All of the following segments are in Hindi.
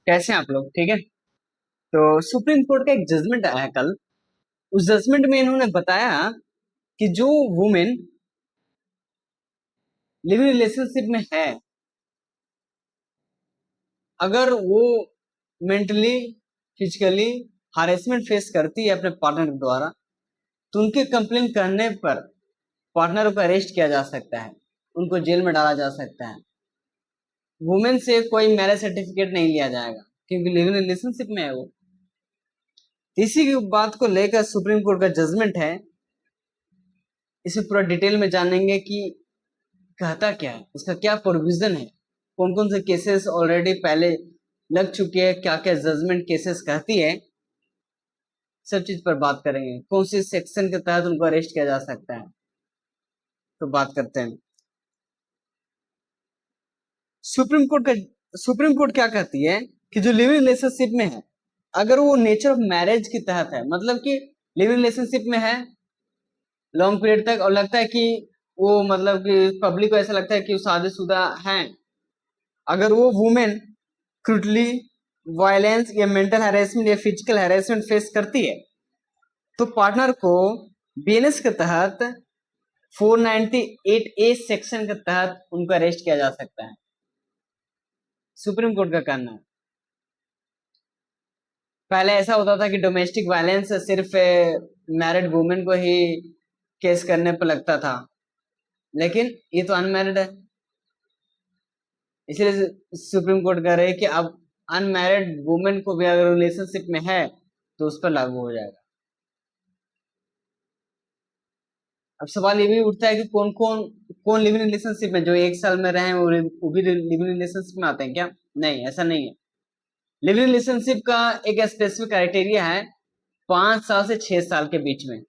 कैसे हैं आप लोग? ठीक है। तो सुप्रीम कोर्ट का एक जजमेंट आया कल। उस जजमेंट में इन्होंने बताया कि जो वुमेन लिविंग रिलेशनशिप में है, अगर वो मेंटली फिजिकली हरेसमेंट फेस करती है अपने पार्टनर के द्वारा, तो उनके कंप्लेन करने पर पार्टनर को अरेस्ट किया जा सकता है, उनको जेल में डाला जा सकता है। वुमेन से कोई मैरिज सर्टिफिकेट नहीं लिया जाएगा क्योंकि लिविंग रिलेशनशिप में है वो। इसी की बात को लेकर सुप्रीम कोर्ट का जजमेंट है। इसमें पूरा डिटेल में जानेंगे कि कहता क्या है, उसका क्या प्रोविजन है, कौन कौन से केसेस ऑलरेडी पहले लग चुके हैं, क्या क्या जजमेंट केसेस कहती है, सब चीज पर बात करेंगे। कौन सी सेक्शन के तहत उनको अरेस्ट किया जा सकता है, तो बात करते हैं। सुप्रीम कोर्ट का सुप्रीम कोर्ट क्या कहती है कि जो लिविंग रिलेशनशिप में है, अगर वो नेचर ऑफ मैरिज के तहत है, मतलब कि लिविंग रिलेशनशिप में है लॉन्ग पीरियड तक, और लगता है कि वो, मतलब कि पब्लिक को ऐसा लगता है कि वो शादीशुदा हैं, अगर वो वुमेन क्रूटली वायलेंस या मेंटल हैरेसमेंट या फिजिकल हैरेसमेंट फेस करती है, तो पार्टनर को बीएनएस के तहत 498 ए सेक्शन के तहत उनको अरेस्ट किया जा सकता है। सुप्रीम कोर्ट का कहना है। पहले ऐसा होता था कि डोमेस्टिक वायलेंस सिर्फ मैरिड वुमेन को ही केस करने पर लगता था, लेकिन ये तो अनमैरिड है, इसलिए सुप्रीम कोर्ट कह रहे हैं कि अब अनमैरिड वुमेन को भी अगर रिलेशनशिप में है तो उस पर लागू हो जाएगा। अब सवाल ये भी उठता है कि कौन कौन कौन लिविंग रिलेशनशिप में, जो 1 साल में रहे हैं वो भी लिविंग रिलेशनशिप में आते हैं क्या? नहीं, ऐसा नहीं है। लिविंग रिलेशनशिप का एक स्पेसिफिक क्राइटेरिया है, 5 साल से 6 साल के बीच में।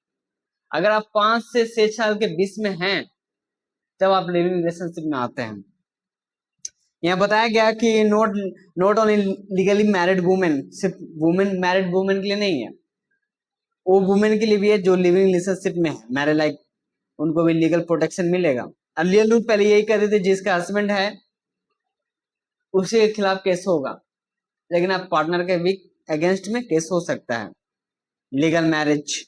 अगर आप 5 से 6 साल के बीच में हैं तब आप लिविंग रिलेशनशिप में आते हैं। यहाँ बताया गया कि not not only legally married women, सिर्फ वुमेन मैरिड वुमेन के लिए नहीं है, वो वुमेन के लिए भी है जो लिविंग रिलेशनशिप में है, मैरिड लाइक, उनको भी लीगल प्रोटेक्शन मिलेगा। अर्लियर रूल पहले यही कहते थे जिसका हस्बैंड है उसी के खिलाफ केस होगा, लेकिन अब पार्टनर के भी अगेंस्ट में केस हो सकता है। Legal marriage,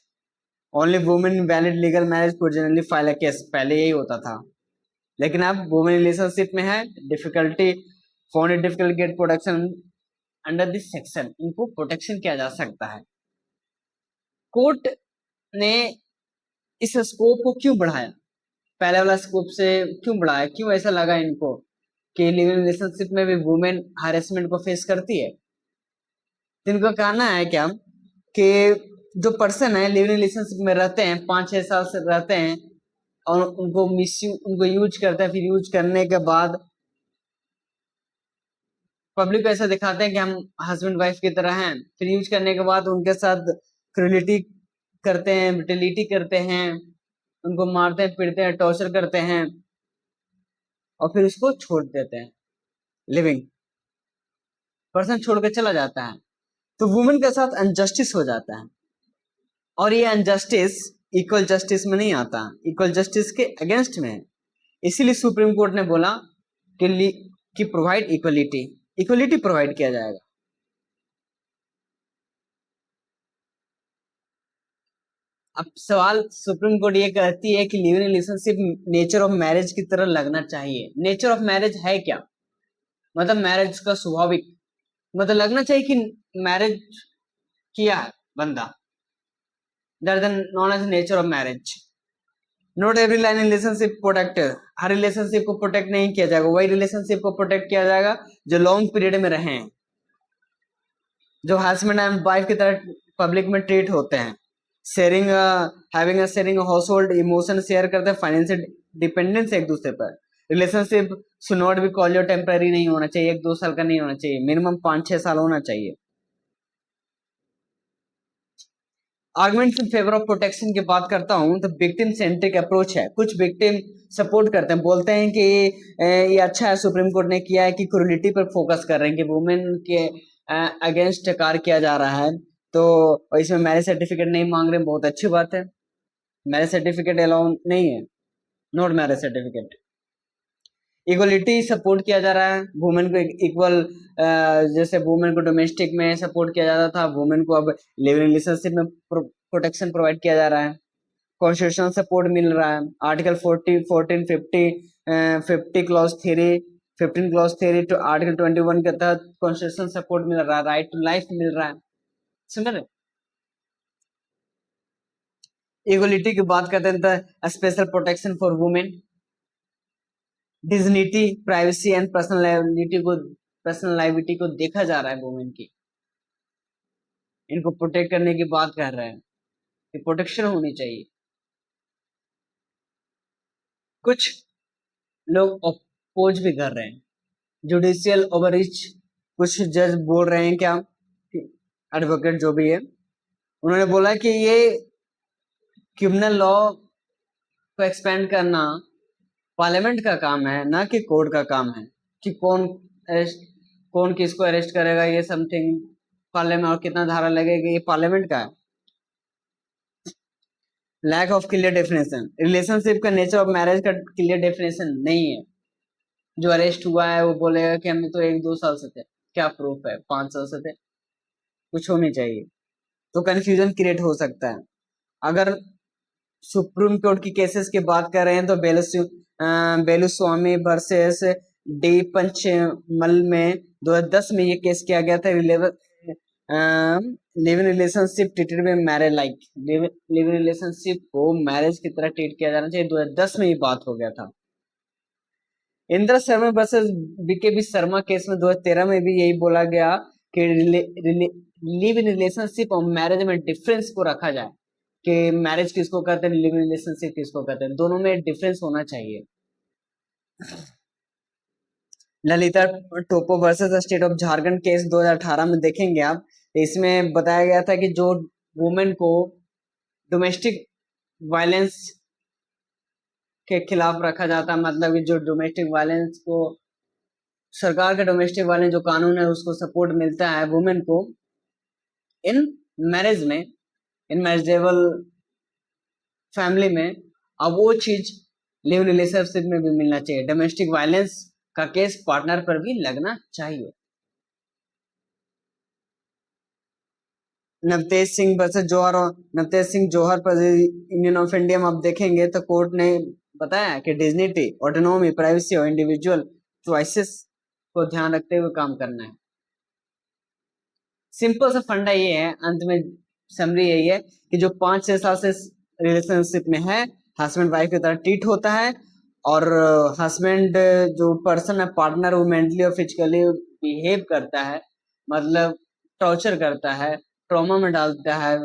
only women valid legal marriage को जनरली फाइल अ केस, पहले यही होता था, लेकिन अब वुमेन रिलेशनशिप में है, difficulty found it difficult get protection under this section, इनको प्रोटेक्शन किया जा सकता है। कोर्ट ने इस स्कोप को क्यों बढ़ाया, पहले वाला स्कोप से क्यों बढ़ाया, क्यों ऐसा लगा इनको कि लिविंग रिलेशनशिप में भी वुमेन हरेसमेंट को फेस करती है? तो इनका कहना है क्या कि जो पर्सन है लिविंग रिलेशनशिप में रहते हैं, 5-6 साल से रहते हैं, और उनको यूज करते हैं, फिर यूज करने के बाद पब्लिक को ऐसा दिखाते हैं कि हम हस्बैंड वाइफ की तरह हैं, फिर यूज करने के बाद उनके साथ क्रूलिटी करते हैं, ब्रिटलिटी करते हैं, उनको मारते हैं, पीटते हैं, टॉर्चर करते हैं, और फिर उसको छोड़ देते हैं। लिविंग पर्सन छोड़ के चला जाता है, तो वुमेन के साथ अनजस्टिस हो जाता है, और ये अनजस्टिस इक्वल जस्टिस में नहीं आता, इक्वल जस्टिस के अगेंस्ट में है। इसीलिए सुप्रीम कोर्ट ने बोला कि प्रोवाइड इक्वलिटी, इक्वलिटी प्रोवाइड किया जाएगा। अब सवाल, सुप्रीम कोर्ट ये कहती है कि living relationship nature of marriage की तरह लगना चाहिए। नेचर ऑफ मैरिज है क्या? मतलब मैरिज का स्वाभाविक मतलब लगना चाहिए कि मैरिज किया है बंदा, that is known as nature of marriage. Not every line relationship protect, हर रिलेशनशिप को प्रोटेक्ट नहीं किया जाएगा, वही रिलेशनशिप को प्रोटेक्ट किया जाएगा जो लॉन्ग पीरियड में रहे हैं, जो हस्बैंड एंड वाइफ की तरह पब्लिक में ट्रीट होते हैं, sharing having a sharing house hold, emotion share करते हैं, फाइनेंशियल डिपेंडेंस एक दूसरे पर। Relationship should not be called temporary, नहीं होना चाहिए, 1-2 साल का नहीं होना चाहिए, मिनिमम 5-6 साल होना चाहिए। Arguments in favour of protection की बात करता हूं तो विक्टिम सेंट्रिक अप्रोच है। कुछ विक्टिम सपोर्ट करते हैं, बोलते हैं कि ये अच्छा है, सुप्रीम कोर्ट ने किया है कि क्रूलिटी पर फोकस कर रहे हैं कि वुमेन के अगेंस्ट कार्य किया जा रहा है, तो इसमें मैरिज सर्टिफिकेट नहीं मांग रहे, बहुत अच्छी बात है। मैरिज सर्टिफिकेट अलाउ नहीं है, not marriage certificate. Equality support किया जा रहा है, वुमेन को इक्वल, जैसे वुमेन को डोमेस्टिक में सपोर्ट किया जाता था, वुमेन को अब लिव इन रिलेशनशिप में प्रोटेक्शन प्रोवाइड किया जा रहा है, कॉन्स्टिट्यूशनल सपोर्ट मिल रहा है, article 40 14 50 50 clause 3 15 clause 3 to article 21 के तहत कॉन्स्टिट्यूशनल सपोर्ट मिल रहा है, राइट टू लाइफ मिल रहा है। समझ रहे? इक्वलिटी की बात करते हैं तो special protection for women, dignity, privacy and personal liability को देखा जा रहा है वुमेन की, इनको प्रोटेक्ट करने की बात कर रहे हैं कि प्रोटेक्शन होनी चाहिए। कुछ लोग अपोज भी कर रहे हैं, जुडिशियल ओवररीच, कुछ जज बोल रहे हैं क्या, एडवोकेट जो भी है, उन्होंने बोला कि ये क्रिमिनल लॉ को एक्सपेंड करना पार्लियामेंट का काम है, ना कि कोर्ट का काम है, कि कौन किसको अरेस्ट करेगा, ये समथिंग पार्लियामेंट, और कितना धारा लगेगा, ये पार्लियामेंट का है। Lack of clear definition, relationship का नेचर ऑफ मैरिज का क्लियर डेफिनेशन नहीं है। जो अरेस्ट हुआ है वो बोलेगा कि हम तो 1-2 साल से थे, क्या प्रूफ है 5 साल से थे, कुछ होनी चाहिए, तो कंफ्यूजन क्रिएट हो सकता है। अगर सुप्रीम कोर्ट की केसेस की बात कर रहे हैं तो बेलुस्वामी वर्सेस डी पंचमल में 2010 में ये केस किया गया था, लिव इन रिलेशनशिप ट्रीटेड में marriage like, live in relationship को मैरिज की तरह ट्रीट किया जाना चाहिए, 2010 में ये बात हो गया था। Indira Sharma versus BK B Sharma case में 2013 में भी यही बोला गया कि लिव इन रिलेशनशिप और मैरिज में डिफरेंस को रखा जाए, कि मैरिज किसको कहते हैं, लिव इन रिलेशनशिप किसको कहते हैं, दोनों में डिफरेंस होना चाहिए। Lalita Topo versus state of Jharkhand case 2018 में देखेंगे आप, इसमें बताया गया था कि जो वुमेन को डोमेस्टिक वायलेंस के खिलाफ रखा जाता है, मतलब कि जो डोमेस्टिक वायलेंस को, सरकार का डोमेस्टिक वायलेंस जो कानून है उसको सपोर्ट मिलता है वुमेन को इन मैरिज में, इन मैरिजेबल फैमिली में, अब वो चीज लिव रिलेशनशिप में भी मिलना चाहिए। डोमेस्टिक वायलेंस का केस पार्टनर पर भी लगना चाहिए। नवतेज सिंह वर्सेस जौहर, नवतेज सिंह जौहर पर यूनियन ऑफ इंडिया में आप देखेंगे तो कोर्ट ने बताया कि डिग्निटी, ऑटोनॉमी, प्राइवेसी और इंडिविजुअल चॉइसेस को ध्यान रखते हुए काम करना है। सिंपल सा फंडा ये है, अंत में समरी यही है कि जो 5-6 साल से रिलेशनशिप में है, हस्बैंड वाइफ की तरह ट्रीट होता है, और हस्बैंड जो पर्सन है, पार्टनर, वो मेंटली और फिजिकली बिहेव करता है, मतलब टॉर्चर करता है, ट्रॉमा में डालता है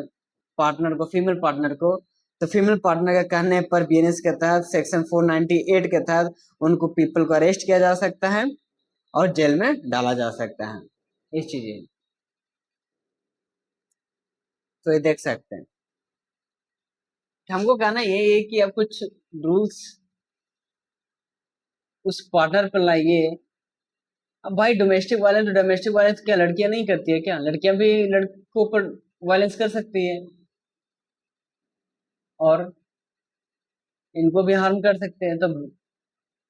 पार्टनर को, फीमेल पार्टनर को, तो फीमेल पार्टनर के कहने पर बीएनएस के तहत सेक्शन 498 के तहत उनको पीपल को अरेस्ट किया जा सकता है और जेल में डाला जा सकता है। इस चीजें तो ये देख सकते हैं। हमको कहना यही है कि अब कुछ रूल्स उस पार्टनर पर लाइए। अब भाई डोमेस्टिक वायलेंस क्या लड़कियां नहीं करती है क्या? लड़कियां भी लड़कों पर वायलेंस कर सकती है और इनको भी हार्म कर सकते हैं, तो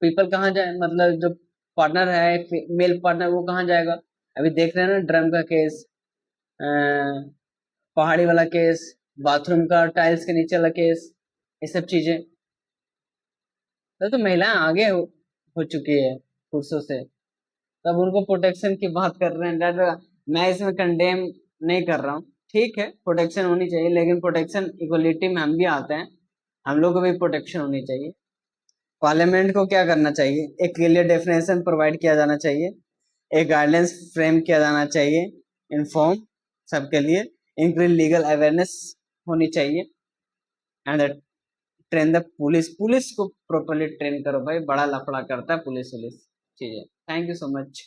पीपल कहाँ जाए, मतलब जो पार्टनर है मेल पार्टनर वो कहाँ जाएगा? अभी देख रहे हैं ना ड्रम का केस, पहाड़ी वाला केस, बाथरूम का टाइल्स के नीचे वाला केस, ये सब चीजें, तो महिलाएं आगे हो चुकी है पुरुषों से, तब उनको प्रोटेक्शन की बात कर रहे हैं। मैं इसमें कंडेम नहीं कर रहा हूँ, ठीक है प्रोटेक्शन होनी चाहिए, लेकिन प्रोटेक्शन इक्वलिटी में हम भी आते हैं, हम लोग को भी प्रोटेक्शन होनी चाहिए। पार्लियामेंट को क्या करना चाहिए, एक क्लियर डेफिनेशन प्रोवाइड किया जाना चाहिए, एक गाइडलाइंस फ्रेम किया जाना चाहिए, इन्फॉर्म सबके लिए, इंक्रीज लीगल अवेयरनेस होनी चाहिए, एंड ट्रेन द पुलिस को प्रॉपरली ट्रेन करो भाई, बड़ा लफड़ा करता है पुलिस चीजें। Thank you so much.